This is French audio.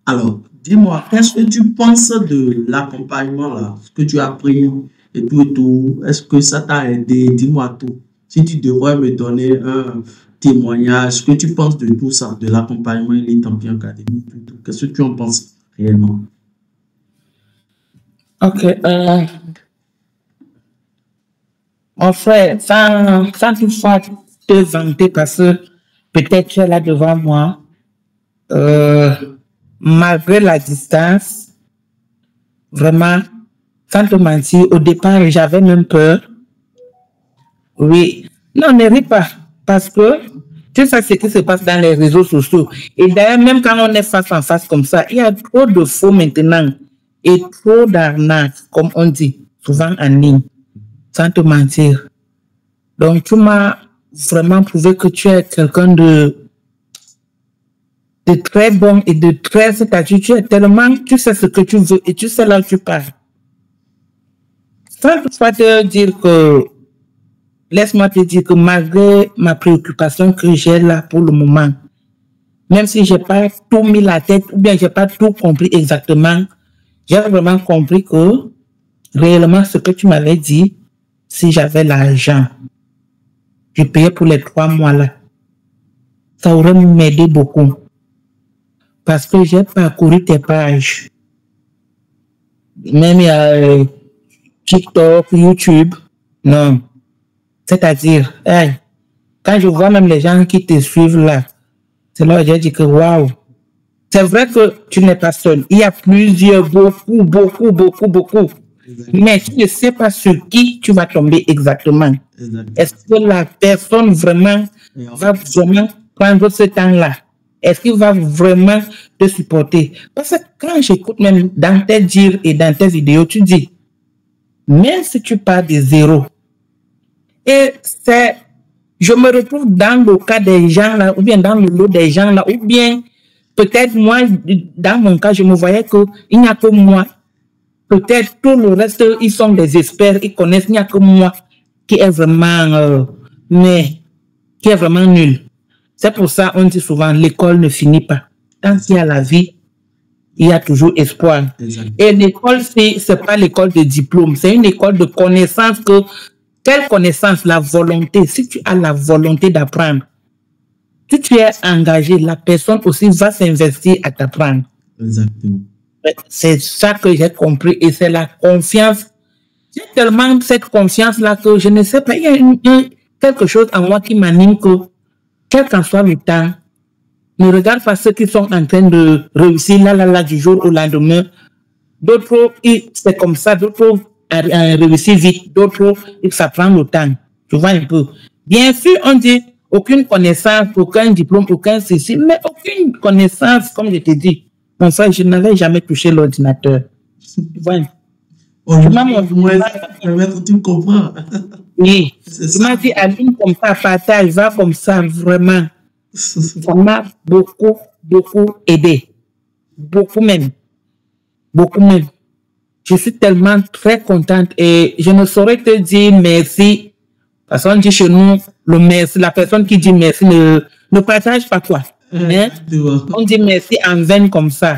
Alors, dis-moi, qu'est-ce que tu penses de l'accompagnement là, ce que tu as pris et tout et tout? Est-ce que ça t'a aidé? Dis-moi tout. Si tu devrais me donner un témoignage, ce que tu penses de tout ça, de l'accompagnement Elite Champion Academy, tout, tout. Qu'est-ce que tu en penses réellement? Ok. En fait, sans toutefois te vanter parce que peut-être tu es là devant moi, malgré la distance, vraiment, sans te mentir, au départ, j'avais même peur. Oui. Non, ne ris pas. Parce que tu sais ce qui se passe dans les réseaux sociaux. Et d'ailleurs, même quand on est face en face comme ça, il y a trop de faux maintenant et trop d'arnaques, comme on dit, souvent en ligne, sans te mentir. Donc, tu m'as vraiment prouvé que tu es quelqu'un de très bon et de très, c'est-à-dire tu es tellement, tu sais ce que tu veux et tu sais là où tu pars. Sans toutefois te dire que, laisse-moi te dire que malgré ma préoccupation que j'ai là pour le moment, même si j'ai pas tout mis la tête ou bien j'ai pas tout compris exactement, j'ai vraiment compris que réellement ce que tu m'avais dit, si j'avais l'argent, je payais pour les 3 mois là. Ça aurait m'aidé beaucoup. Parce que j'ai parcouru tes pages. Même il y a TikTok, YouTube. Non. C'est-à-dire, hey, quand je vois même les gens qui te suivent là, c'est là que j'ai dit que waouh. C'est vrai que tu n'es pas seul. Il y a plusieurs, beaucoup. Mais tu ne sais pas sur qui tu vas tomber exactement. Est-ce que la personne vraiment va vraiment prendre ce temps-là? Est-ce qu'il va vraiment te supporter? Parce que quand j'écoute même dans tes dires et dans tes vidéos, tu dis, même si tu pars de zéro, et c'est, je me retrouve dans le cas des gens là, ou bien dans le lot des gens là, ou bien peut-être moi, dans mon cas, je me voyais qu'il n'y a que moi. Peut-être tout le reste, ils sont des experts, ils connaissent, il n'y a que moi qui est vraiment, qui est vraiment nul. C'est pour ça on dit souvent, l'école ne finit pas. Tant qu'il y a la vie, il y a toujours espoir. Exact. Et l'école, c'est pas l'école de diplôme, c'est une école de connaissances que, quelle connaissance? La volonté. Si tu as la volonté d'apprendre, si tu es engagé, la personne aussi va s'investir à t'apprendre. Exactement. C'est ça que j'ai compris et c'est la confiance. J'ai tellement cette confiance-là que je ne sais pas, il y a quelque chose en moi qui m'anime que, quel qu'en soit le temps, ne regarde pas ceux qui sont en train de réussir là du jour au lendemain. D'autres, c'est comme ça, d'autres réussissent vite, d'autres, ça prend le temps. Tu vois un peu. Bien sûr, on dit aucune connaissance, aucun diplôme, aucun ceci, mais aucune connaissance, comme je te dis. Mon frère, je n'avais jamais touché l'ordinateur. Tu vois. Tu comprends? Oui. Tu m'as dit, Aline, comme ça, partage, va comme ça, vraiment. Ça m'a beaucoup aidé. Beaucoup même. Je suis tellement très contente et je ne saurais te dire merci. Parce qu'on dit chez nous, le merci, la personne qui dit merci ne partage pas quoi. Hein? On dit merci en vain comme ça.